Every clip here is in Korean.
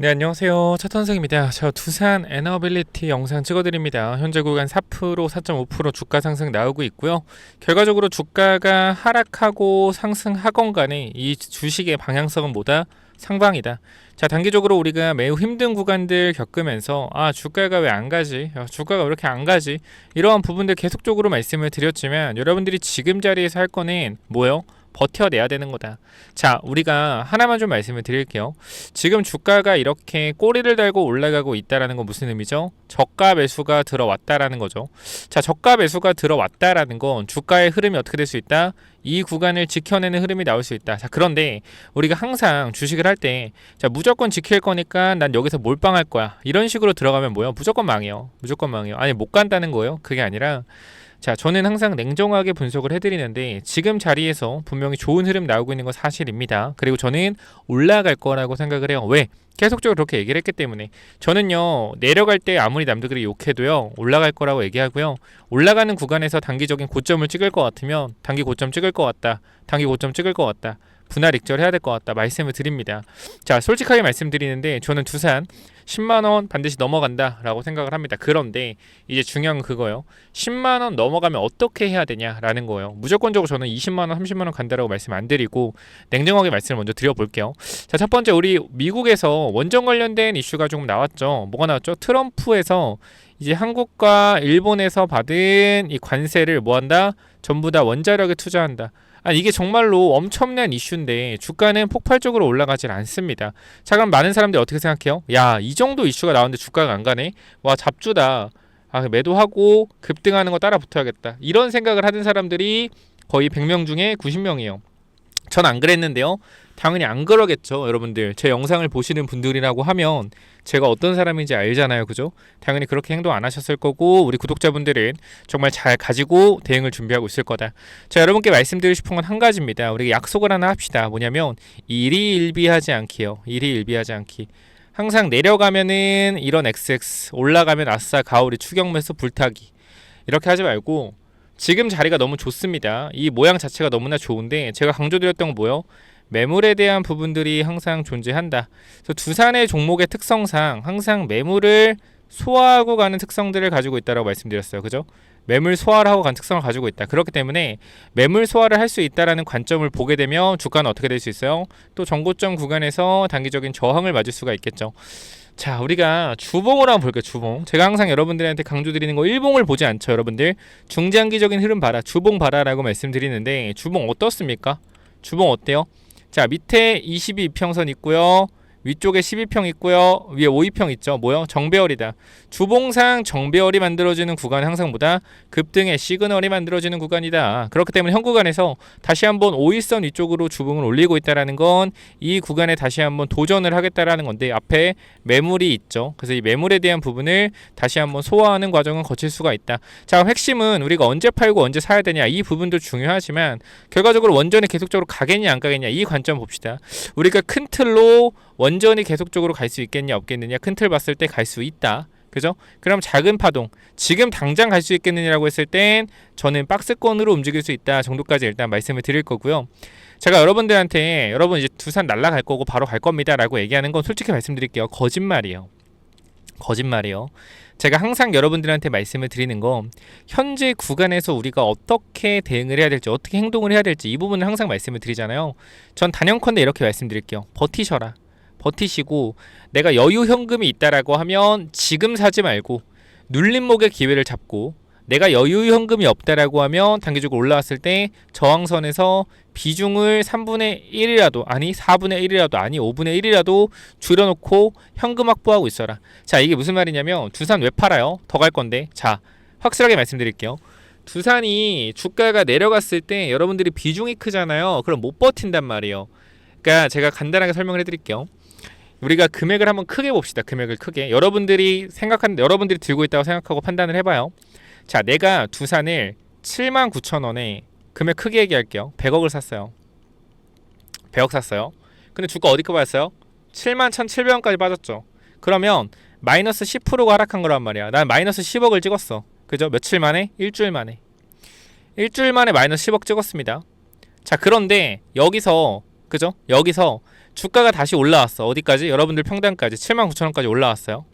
네, 안녕하세요. 차선생입니다. 저 두산 에너빌리티 영상 찍어드립니다. 현재 구간 4%, 4.5% 주가 상승 나오고 있고요. 결과적으로 주가가 하락하고 상승하건 간에 이 주식의 방향성은 뭐다? 상방이다. 자, 단기적으로 우리가 매우 힘든 구간들 겪으면서 주가가 왜 안 가지? 주가가 왜 이렇게 안 가지? 이러한 부분들 계속적으로 말씀을 드렸지만 여러분들이 지금 자리에서 할 거는 뭐요? 버텨내야 되는 거다. 자, 우리가 하나만 좀 말씀을 드릴게요. 지금 주가가 이렇게 꼬리를 달고 올라가고 있다라는 건 무슨 의미죠? 저가 매수가 들어왔다라는 거죠. 자, 저가 매수가 들어왔다라는 건 주가의 흐름이 어떻게 될 수 있다? 이 구간을 지켜내는 흐름이 나올 수 있다. 자, 그런데 우리가 항상 주식을 할 때 무조건 지킬 거니까 난 여기서 몰빵할 거야. 이런 식으로 들어가면 뭐예요? 무조건 망해요. 무조건 망해요. 아니, 못 간다는 거예요. 그게 아니라 자, 저는 항상 냉정하게 분석을 해드리는데 지금 자리에서 분명히 좋은 흐름 나오고 있는 건 사실입니다. 그리고 저는 올라갈 거라고 생각을 해요. 왜? 계속적으로 그렇게 얘기를 했기 때문에. 저는요, 내려갈 때 아무리 남들이 욕해도요, 올라갈 거라고 얘기하고요. 올라가는 구간에서 단기적인 고점을 찍을 것 같으면 단기 고점 찍을 것 같다. 단기 고점 찍을 것 같다. 분할 익절해야 될 것 같다 말씀을 드립니다. 자, 솔직하게 말씀드리는데 저는 두산 10만원 반드시 넘어간다 라고 생각을 합니다. 그런데 이제 중요한 건 그거예요. 10만원 넘어가면 어떻게 해야 되냐라는 거예요. 무조건적으로 저는 20만원 30만원 간다라고 말씀 안 드리고 냉정하게 말씀을 먼저 드려볼게요. 자, 첫 번째, 우리 미국에서 원전 관련된 이슈가 조금 나왔죠. 뭐가 나왔죠? 트럼프에서 이제 한국과 일본에서 받은 이 관세를 뭐한다? 전부 다 원자력에 투자한다. 이게 정말로 엄청난 이슈인데 주가는 폭발적으로 올라가질 않습니다. 자, 그럼 많은 사람들이 어떻게 생각해요? 야, 이 정도 이슈가 나오는데 주가가 안 가네? 와, 잡주다. 매도하고 급등하는 거 따라 붙어야겠다. 이런 생각을 하는 사람들이 거의 100명 중에 90명이에요. 전 안 그랬는데요. 당연히 안 그러겠죠. 여러분들 제 영상을 보시는 분들이라고 하면 제가 어떤 사람인지 알잖아요. 그죠? 당연히 그렇게 행동 안 하셨을 거고 우리 구독자분들은 정말 잘 가지고 대응을 준비하고 있을 거다. 자, 여러분께 말씀드리고 싶은 건 한 가지입니다. 우리가 약속을 하나 합시다. 뭐냐면 일희일비하지 않기요. 일희일비하지 않기. 항상 내려가면은 이런 XX, 올라가면 아싸 가오리 추격 매수 불타기. 이렇게 하지 말고 지금 자리가 너무 좋습니다. 이 모양 자체가 너무나 좋은데 제가 강조드렸던 건 뭐예요? 매물에 대한 부분들이 항상 존재한다. 그래서 두산의 종목의 특성상 항상 매물을 소화하고 가는 특성들을 가지고 있다고 말씀드렸어요. 그죠? 매물 소화를 하고 가는 특성을 가지고 있다. 그렇기 때문에 매물 소화를 할 수 있다라는 관점을 보게 되면 주가는 어떻게 될 수 있어요? 또 정고점 구간에서 단기적인 저항을 맞을 수가 있겠죠. 자, 우리가 주봉을 한번 볼게요. 주봉. 제가 항상 여러분들한테 강조드리는 거 일봉을 보지 않죠. 여러분들 중장기적인 흐름 봐라, 주봉 봐라라고 말씀드리는데 주봉 어떻습니까? 주봉 어때요? 자, 밑에 22평선 있고요. 위쪽에 12평 있고요. 위에 52평 있죠. 뭐요? 정배열이다. 주봉상 정배열이 만들어지는 구간은 항상 뭐다? 급등의 시그널이 만들어지는 구간이다. 그렇기 때문에 현 구간에서 다시 한번 5일선 위쪽으로 주봉을 올리고 있다는 건 이 구간에 다시 한번 도전을 하겠다라는 건데 앞에 매물이 있죠. 그래서 이 매물에 대한 부분을 다시 한번 소화하는 과정을 거칠 수가 있다. 자, 핵심은 우리가 언제 팔고 언제 사야 되냐 이 부분도 중요하지만 결과적으로 원전이 계속적으로 가겠냐 안 가겠냐 이 관점 봅시다. 우리가 큰 틀로 원전이 계속적으로 갈 수 있겠냐 없겠느냐 큰 틀 봤을 때 갈 수 있다. 그죠? 그럼 작은 파동 지금 당장 갈 수 있겠느냐라고 했을 땐 저는 박스권으로 움직일 수 있다 정도까지 일단 말씀을 드릴 거고요. 제가 여러분들한테 여러분 이제 두산 날라갈 거고 바로 갈 겁니다 라고 얘기하는 건 솔직히 말씀드릴게요. 거짓말이에요. 거짓말이요. 제가 항상 여러분들한테 말씀을 드리는 건 현재 구간에서 우리가 어떻게 대응을 해야 될지 어떻게 행동을 해야 될지 이 부분을 항상 말씀을 드리잖아요. 전 단연컨대 이렇게 말씀드릴게요. 버티셔라. 버티시고 내가 여유 현금이 있다라고 하면 지금 사지 말고 눌림목의 기회를 잡고 내가 여유 현금이 없다라고 하면 단기적으로 올라왔을 때 저항선에서 비중을 3분의 1이라도 아니 4분의 1이라도 아니 5분의 1이라도 줄여놓고 현금 확보하고 있어라. 자, 이게 무슨 말이냐면 두산 왜 팔아요? 더 갈 건데. 자, 확실하게 말씀드릴게요. 두산이 주가가 내려갔을 때 여러분들이 비중이 크잖아요. 그럼 못 버틴단 말이에요. 그러니까 제가 간단하게 설명을 해드릴게요. 우리가 금액을 한번 크게 봅시다. 금액을 크게. 여러분들이 들고 있다고 생각하고 판단을 해봐요. 자, 내가 두산을 79,000원에 금액 크게 얘기할게요. 100억을 샀어요. 100억 샀어요. 근데 주가 어디까지 빠졌어요? 71,700원까지 빠졌죠. 그러면 마이너스 10%가 하락한 거란 말이야. 난 마이너스 10억을 찍었어. 그죠? 며칠 만에? 일주일 만에. 일주일 만에 마이너스 10억 찍었습니다. 자, 그런데 여기서 그죠? 여기서 주가가 다시 올라왔어. 어디까지? 여러분들 평단까지 79,000원까지 올라왔어요.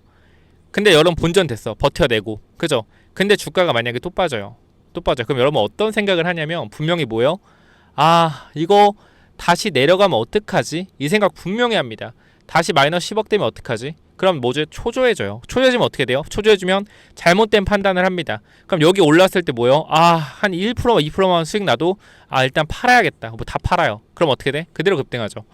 근데 여러분 본전 됐어. 버텨내고. 그죠? 근데 주가가 만약에 또 빠져요. 또 빠져. 그럼 여러분 어떤 생각을 하냐면 분명히 뭐예요? 아, 이거 다시 내려가면 어떡하지? 이 생각 분명히 합니다. 다시 마이너스 10억 되면 어떡하지? 그럼 뭐죠? 초조해져요. 초조해지면 어떻게 돼요? 초조해지면 잘못된 판단을 합니다. 그럼 여기 올랐을 때 뭐요? 아, 한 1%, 2%만 수익 나도 일단 팔아야겠다. 뭐 다 팔아요. 그럼 어떻게 돼? 그대로 급등하죠.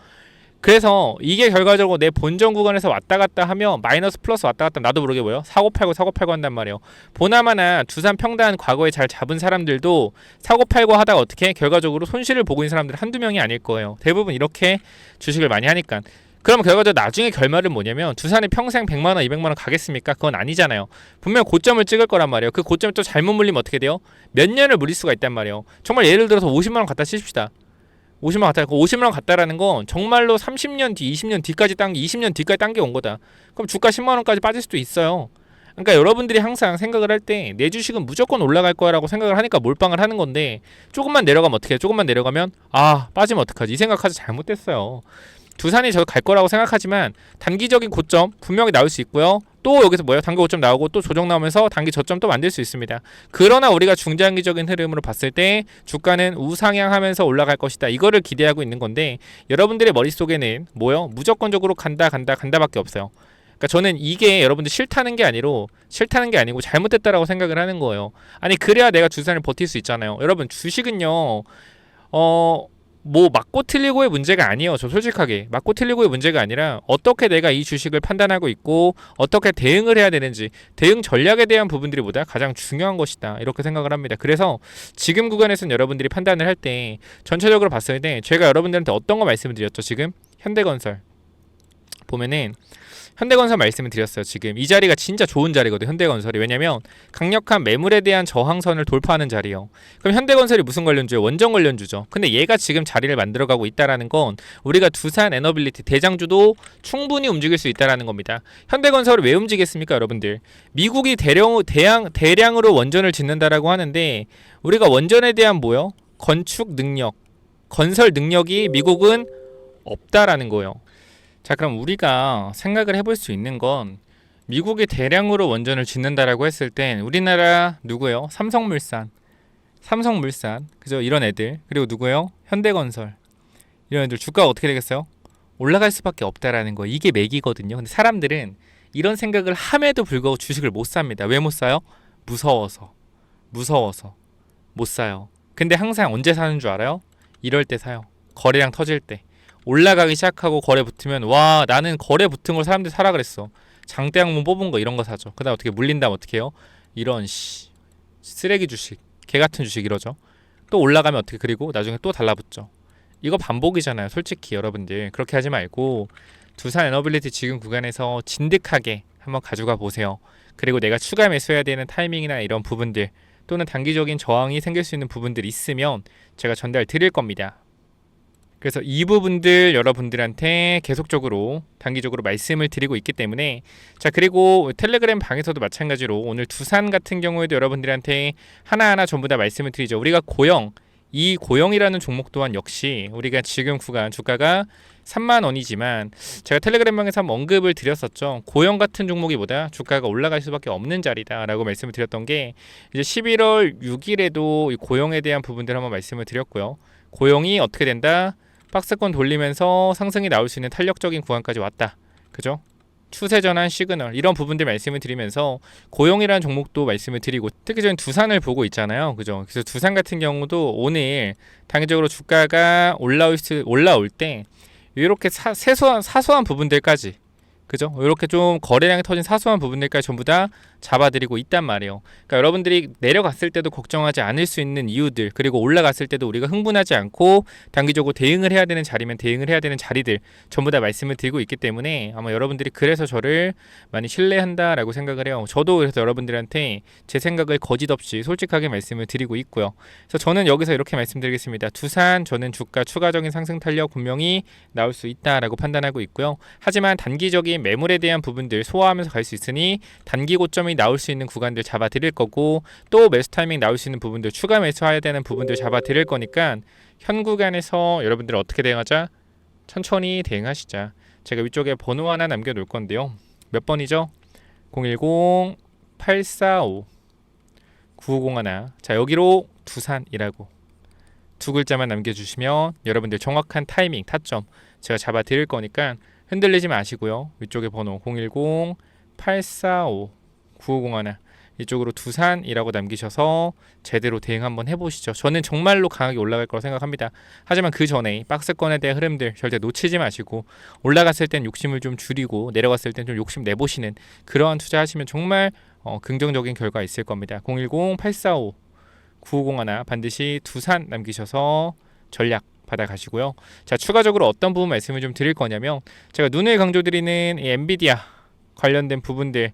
그래서 이게 결과적으로 내 본전 구간에서 왔다 갔다 하면 마이너스 플러스 왔다 갔다 나도 모르게 뭐예요? 사고 팔고 한단 말이에요. 보나마나 두산 평단 과거에 잘 잡은 사람들도 사고 팔고 하다가 어떻게 결과적으로 손실을 보고 있는 사람들 한두 명이 아닐 거예요. 대부분 이렇게 주식을 많이 하니까. 그럼 결과적으로 나중에 결말은 뭐냐면 두산이 평생 100만 원, 200만 원 가겠습니까? 그건 아니잖아요. 분명 고점을 찍을 거란 말이에요. 그 고점을 또 잘못 물리면 어떻게 돼요? 몇 년을 물릴 수가 있단 말이에요. 정말 예를 들어서 50만 원 갖다 치십시다. 50만 원 갖다, 50만 원 갖다라는 건 정말로 30년 뒤, 20년 뒤까지 당기, 20년 뒤까지 당겨 온 거다. 그럼 주가 10만 원까지 빠질 수도 있어요. 그러니까 여러분들이 항상 생각을 할 때 내 주식은 무조건 올라갈 거라고 생각을 하니까 몰빵을 하는 건데 조금만 내려가면 어떻게 해? 조금만 내려가면 빠지면 어떡하지? 이 생각하지 잘못됐어요. 두산이 저 갈 거라고 생각하지만 단기적인 고점 분명히 나올 수 있고요. 또 여기서 뭐예요? 단기 고점 나오고 또 조정 나오면서 단기 저점 또 만들 수 있습니다. 그러나 우리가 중장기적인 흐름으로 봤을 때 주가는 우상향하면서 올라갈 것이다. 이거를 기대하고 있는 건데 여러분들의 머릿속에는 뭐예요? 무조건적으로 간다밖에 없어요. 그러니까 저는 이게 여러분들 싫다는 게 아니고 잘못됐다라고 생각을 하는 거예요. 아니 그래야 내가 두산을 버틸 수 있잖아요. 여러분 주식은요. 뭐 맞고 틀리고의 문제가 아니에요. 저 솔직하게 맞고 틀리고의 문제가 아니라 어떻게 내가 이 주식을 판단하고 있고 어떻게 대응을 해야 되는지 대응 전략에 대한 부분들이 보다 가장 중요한 것이다 이렇게 생각을 합니다. 그래서 지금 구간에서는 여러분들이 판단을 할 때 전체적으로 봤을 때 제가 여러분들한테 어떤 거 말씀을 드렸죠. 지금 현대건설 보면은 현대건설 말씀을 드렸어요. 지금 이 자리가 진짜 좋은 자리거든요. 현대건설이. 왜냐면 강력한 매물에 대한 저항선을 돌파하는 자리예요. 그럼 현대건설이 무슨 관련주예요? 원전 관련주죠. 근데 얘가 지금 자리를 만들어가고 있다라는 건 우리가 두산 에너빌리티 대장주도 충분히 움직일 수 있다라는 겁니다. 현대건설을 왜 움직이겠습니까, 여러분들? 미국이 대량으로 원전을 짓는다라고 하는데 우리가 원전에 대한 뭐요? 건축 능력, 건설 능력이 미국은 없다라는 거예요. 자, 그럼 우리가 생각을 해볼 수 있는 건 미국이 대량으로 원전을 짓는다라고 했을 땐 우리나라 누구예요? 삼성물산, 그죠? 이런 애들. 그리고 누구예요? 현대건설. 이런 애들 주가가 어떻게 되겠어요? 올라갈 수밖에 없다라는 거. 이게 맥이거든요. 근데 사람들은 이런 생각을 함에도 불구하고 주식을 못 삽니다. 왜 못 사요? 무서워서 못 사요. 근데 항상 언제 사는 줄 알아요? 이럴 때 사요. 거래량 터질 때. 올라가기 시작하고 거래 붙으면 와 나는 거래 붙은 걸 사람들이 사라 그랬어. 장대항문 뽑은 거 이런 거 사죠. 그다음 어떻게 물린다면 어떻게 해요? 이런 쓰레기 주식, 개 같은 주식 이러죠. 또 올라가면 어떻게 그리고 나중에 또 달라붙죠. 이거 반복이잖아요. 솔직히 여러분들 그렇게 하지 말고 두산 에너빌리티 지금 구간에서 진득하게 한번 가져가 보세요. 그리고 내가 추가 매수해야 되는 타이밍이나 이런 부분들 또는 단기적인 저항이 생길 수 있는 부분들이 있으면 제가 전달 드릴 겁니다. 그래서 이 부분들 여러분들한테 계속적으로 단기적으로 말씀을 드리고 있기 때문에 자 그리고 텔레그램 방에서도 마찬가지로 오늘 두산 같은 경우에도 여러분들한테 하나하나 전부 다 말씀을 드리죠. 우리가 이 고영이라는 종목 또한 역시 우리가 지금 구간 주가가 3만 원이지만 제가 텔레그램 방에서 한번 언급을 드렸었죠. 고영 같은 종목이보다 주가가 올라갈 수밖에 없는 자리다라고 말씀을 드렸던 게 이제 11월 6일에도 이 고영에 대한 부분들 한번 말씀을 드렸고요. 고영이 어떻게 된다? 박스권 돌리면서 상승이 나올 수 있는 탄력적인 구간까지 왔다. 그죠? 추세 전환 시그널 이런 부분들 말씀을 드리면서 고용이라는 종목도 말씀을 드리고 특히 저는 두산을 보고 있잖아요. 그죠? 그래서 두산 같은 경우도 오늘 단기적으로 주가가 올라올 때 이렇게 사소한 부분들까지 그죠? 이렇게 좀 거래량이 터진 사소한 부분들까지 전부 다 잡아드리고 있단 말이에요. 그러니까 여러분들이 내려갔을 때도 걱정하지 않을 수 있는 이유들 그리고 올라갔을 때도 우리가 흥분하지 않고 단기적으로 대응을 해야 되는 자리면 대응을 해야 되는 자리들 전부 다 말씀을 드리고 있기 때문에 아마 여러분들이 그래서 저를 많이 신뢰한다라고 생각을 해요. 저도 그래서 여러분들한테 제 생각을 거짓 없이 솔직하게 말씀을 드리고 있고요. 그래서 저는 여기서 이렇게 말씀드리겠습니다. 두산 저는 주가 추가적인 상승 탄력 분명히 나올 수 있다라고 판단하고 있고요. 하지만 단기적인 매물에 대한 부분들 소화하면서 갈 수 있으니 단기 고점이 나올 수 있는 구간들 잡아 드릴 거고 또 매수 타이밍 나올 수 있는 부분들 추가 매수해야 되는 부분들 잡아 드릴 거니까 현 구간에서 여러분들 어떻게 대응하자? 천천히 대응하시자. 제가 위쪽에 번호 하나 남겨놓을 건데요. 몇 번이죠? 010-845-9501. 자, 여기로 두산이라고 두 글자만 남겨주시면 여러분들 정확한 타이밍, 타점 제가 잡아 드릴 거니까 흔들리지 마시고요. 위쪽에 번호 010-845-9501 이쪽으로 두산이라고 남기셔서 제대로 대응 한번 해보시죠. 저는 정말로 강하게 올라갈 거라고 생각합니다. 하지만 그 전에 박스권에 대한 흐름들 절대 놓치지 마시고 올라갔을 땐 욕심을 좀 줄이고 내려갔을 땐 좀 욕심 내보시는 그러한 투자하시면 정말 긍정적인 결과 있을 겁니다. 010-845-9501 반드시 두산 남기셔서 전략 받아가시고요. 자, 추가적으로 어떤 부분 말씀을 좀 드릴 거냐면 제가 눈을 강조드리는 이 엔비디아 관련된 부분들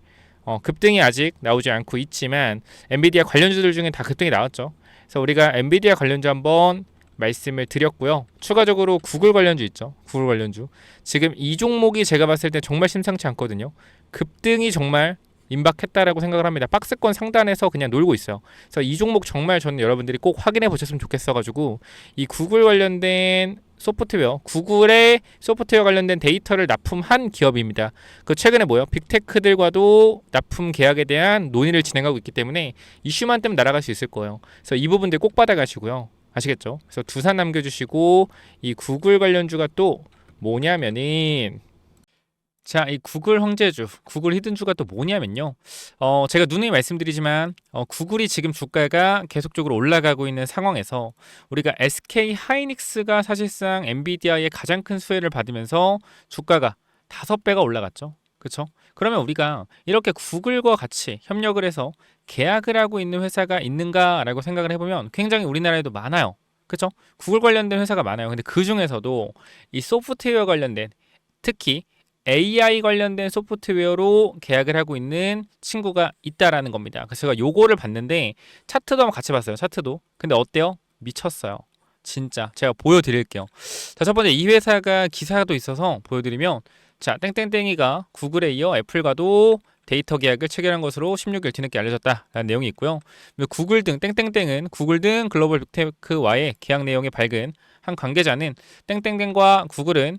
급등이 아직 나오지 않고 있지만 엔비디아 관련주들 중에 다 급등이 나왔죠. 그래서 우리가 엔비디아 관련주 한번 말씀을 드렸고요. 추가적으로 구글 관련주 있죠. 구글 관련주. 지금 이 종목이 제가 봤을 때 정말 심상치 않거든요. 급등이 정말 임박했다라고 생각을 합니다. 박스권 상단에서 그냥 놀고 있어요. 그래서 이 종목 정말 저는 여러분들이 꼭 확인해 보셨으면 좋겠어가지고 이 구글 관련된 소프트웨어, 구글의 소프트웨어 관련된 데이터를 납품한 기업입니다. 그 최근에 뭐요? 빅테크들과도 납품 계약에 대한 논의를 진행하고 있기 때문에 이슈만 때문에 날아갈 수 있을 거예요. 그래서 이 부분들 꼭 받아가시고요. 아시겠죠? 그래서 두산 남겨주시고 이 구글 관련주가 또 뭐냐면은 자, 이 구글 황제주, 구글 히든주가 또 뭐냐면요. 제가 누누이 말씀드리지만 구글이 지금 주가가 계속적으로 올라가고 있는 상황에서 우리가 SK 하이닉스가 사실상 엔비디아의 가장 큰 수혜를 받으면서 주가가 5배가 올라갔죠. 그렇죠? 그러면 우리가 이렇게 구글과 같이 협력을 해서 계약을 하고 있는 회사가 있는가라고 생각을 해보면 굉장히 우리나라에도 많아요. 그렇죠? 구글 관련된 회사가 많아요. 근데 그 중에서도 이 소프트웨어 관련된 특히 AI 관련된 소프트웨어로 계약을 하고 있는 친구가 있다라는 겁니다. 그래서 제가 요거를 봤는데 차트도 한번 같이 봤어요. 차트도. 근데 어때요? 미쳤어요. 진짜. 제가 보여드릴게요. 자, 첫 번째 이 회사가 기사도 있어서 보여드리면 자, 땡땡땡이가 구글에 이어 애플과도 데이터 계약을 체결한 것으로 16일 뒤늦게 알려졌다라는 내용이 있고요. 구글 등 땡땡땡은 구글 등 글로벌 빅테크와의 계약 내용이 밝은 한 관계자는 땡땡땡과 구글은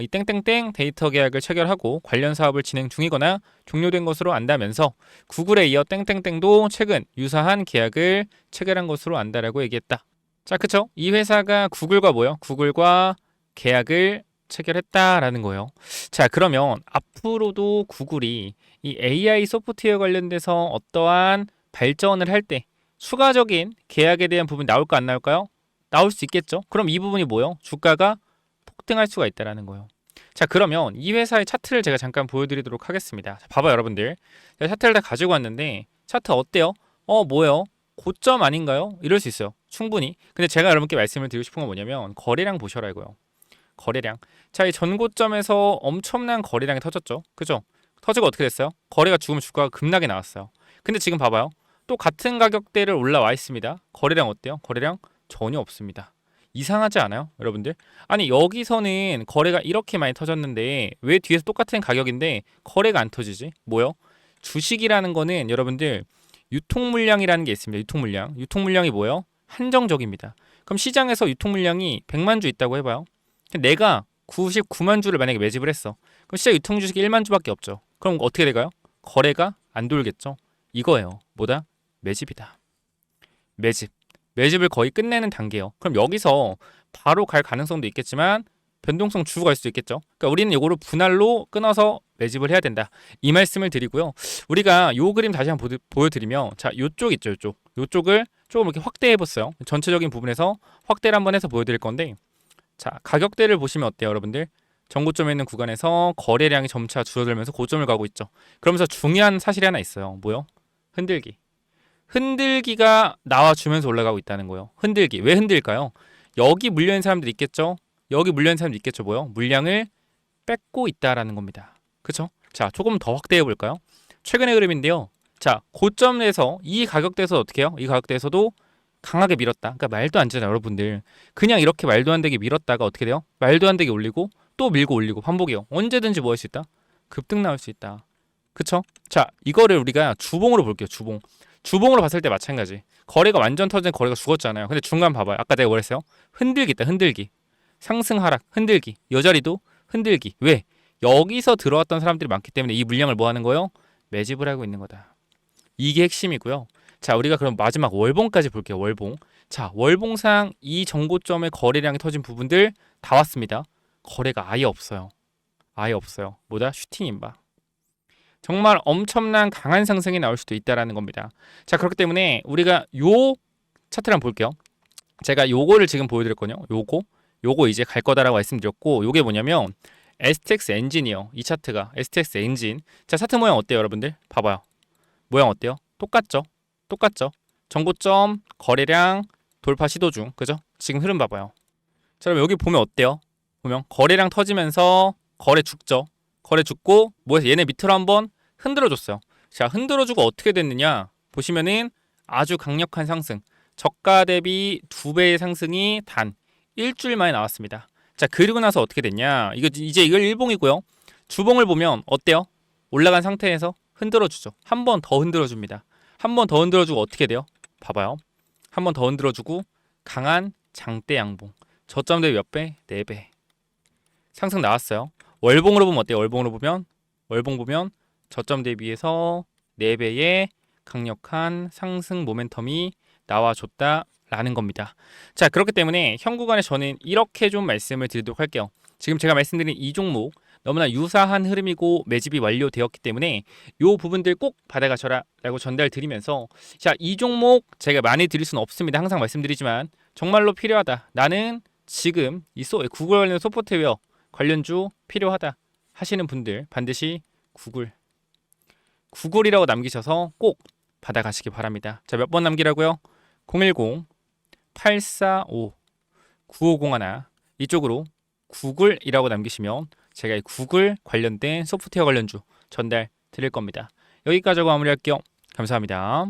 이 땡땡땡 데이터 계약을 체결하고 관련 사업을 진행 중이거나 종료된 것으로 안다면서 구글에 이어 땡땡땡도 최근 유사한 계약을 체결한 것으로 안다라고 얘기했다. 자, 그쵸? 이 회사가 구글과 뭐요? 구글과 계약을 체결했다라는 거예요. 자, 그러면 앞으로도 구글이 이 AI 소프트웨어 관련돼서 어떠한 발전을 할 때 추가적인 계약에 대한 부분이 나올까 안 나올까요? 나올 수 있겠죠. 그럼 이 부분이 뭐요? 주가가 폭등할 수가 있다라는 거예요. 자, 그러면 이 회사의 차트를 제가 잠깐 보여드리도록 하겠습니다. 자, 봐봐요, 여러분들. 제가 차트를 다 가지고 왔는데 차트 어때요? 뭐예요? 고점 아닌가요? 이럴 수 있어요. 충분히. 근데 제가 여러분께 말씀을 드리고 싶은 건 뭐냐면 거래량 보셔라 이거요. 거래량. 자, 이 전고점에서 엄청난 거래량이 터졌죠. 그죠? 터지고 어떻게 됐어요? 거래가 죽으면 주가가 급락이 나왔어요. 근데 지금 봐봐요. 또 같은 가격대를 올라와 있습니다. 거래량 어때요? 거래량 전혀 없습니다. 이상하지 않아요? 여러분들? 아니, 여기서는 거래가 이렇게 많이 터졌는데 왜 뒤에서 똑같은 가격인데 거래가 안 터지지? 뭐요? 주식이라는 거는 여러분들 유통 물량이라는 게 있습니다. 유통 물량. 유통 물량이 뭐예요? 한정적입니다. 그럼 시장에서 유통 물량이 100만 주 있다고 해봐요. 내가 99만 주를 만약에 매집을 했어. 그럼 시장 유통 주식이 1만 주밖에 없죠. 그럼 어떻게 될까요? 거래가 안 돌겠죠. 이거예요. 뭐다? 매집이다. 매집. 매집을 거의 끝내는 단계예요. 그럼 여기서 바로 갈 가능성도 있겠지만 변동성 주고 갈 수도 있겠죠. 그러니까 우리는 이거를 분할로 끊어서 매집을 해야 된다. 이 말씀을 드리고요. 우리가 요 그림 다시 한번 보여드리면 자, 요쪽 있죠. 요쪽을 조금 이렇게 확대해 봤어요. 전체적인 부분에서 확대를 한번 해서 보여드릴 건데 자, 가격대를 보시면 어때요, 여러분들? 전고점에 있는 구간에서 거래량이 점차 줄어들면서 고점을 가고 있죠. 그러면서 중요한 사실이 하나 있어요. 뭐요? 흔들기. 흔들기가 나와주면서 올라가고 있다는 거예요. 흔들기. 왜 흔들까요? 여기 물려있는 사람들 있겠죠? 여기 물려있는 사람들 있겠죠? 뭐요? 물량을 뺏고 있다라는 겁니다. 그쵸? 자, 조금 더 확대해 볼까요? 최근의 흐름인데요. 자, 고점에서 이 가격대에서 어떻게 해요? 이 가격대에서도 강하게 밀었다. 그러니까 말도 안 되잖아요, 여러분들. 그냥 이렇게 말도 안 되게 밀었다가 어떻게 돼요? 말도 안 되게 올리고 또 밀고 올리고 반복이에요. 언제든지 뭐 할 수 있다? 급등 나올 수 있다. 그쵸? 자, 이거를 우리가 주봉으로 볼게요. 주봉으로 봤을 때 마찬가지. 거래가 완전 터진 거래가 죽었잖아요. 근데 중간 봐봐요. 아까 내가 뭐랬어요? 흔들기 있다. 흔들기. 상승 하락 흔들기, 이 자리도 흔들기. 왜? 여기서 들어왔던 사람들이 많기 때문에 이 물량을 뭐 하는 거예요? 매집을 하고 있는 거다. 이게 핵심이고요. 자, 우리가 그럼 마지막 월봉까지 볼게요. 월봉. 자, 월봉상 이 정고점의 거래량이 터진 부분들 다 왔습니다. 거래가 아예 없어요. 아예 없어요. 뭐다? 슈팅 인바. 정말 엄청난 강한 상승이 나올 수도 있다라는 겁니다. 자, 그렇기 때문에 우리가 요 차트를 한번 볼게요. 제가 요거를 지금 보여드렸거든요. 요거 이제 갈 거다라고 말씀드렸고, 요게 뭐냐면 STX 엔진이요. 이 차트가 STX 엔진. 자, 차트 모양 어때요, 여러분들? 봐봐요. 모양 어때요? 똑같죠? 똑같죠? 정고점, 거래량, 돌파 시도 중, 그죠? 지금 흐름 봐봐요. 자, 그럼 여기 보면 어때요? 보면 거래량 터지면서 거래 죽죠? 거래 죽고 뭐해서 얘네 밑으로 한번 흔들어줬어요. 자, 흔들어주고 어떻게 됐느냐? 보시면은 아주 강력한 상승. 저가 대비 2배의 상승이 단 일주일 만에 나왔습니다. 자, 그리고 나서 어떻게 됐냐? 이제 이걸 일봉이고요. 주봉을 보면 어때요? 올라간 상태에서 흔들어주죠. 한 번 더 흔들어줍니다. 한 번 더 흔들어주고 어떻게 돼요? 봐봐요. 한 번 더 흔들어주고 강한 장대 양봉. 저점 대비 몇 배? 4배. 상승 나왔어요. 월봉으로 보면 어때요? 월봉 보면 저점 대비해서 4배의 강력한 상승 모멘텀이 나와줬다라는 겁니다. 자, 그렇기 때문에 현 구간에 저는 이렇게 좀 말씀을 드리도록 할게요. 지금 제가 말씀드린 이 종목 너무나 유사한 흐름이고 매집이 완료되었기 때문에 이 부분들 꼭 받아가셔라 라고 전달 드리면서, 자, 이 종목 제가 많이 드릴 수는 없습니다. 항상 말씀드리지만 정말로 필요하다. 나는 지금 이 구글 관련 소프트웨어 관련주 필요하다 하시는 분들 반드시 구글이라고 남기셔서 꼭 받아가시기 바랍니다. 자, 몇 번 남기라고요? 010-845-9501 이쪽으로 구글이라고 남기시면 제가 이 구글 관련된 소프트웨어 관련주 전달 드릴 겁니다. 여기까지 하고 마무리할게요. 감사합니다.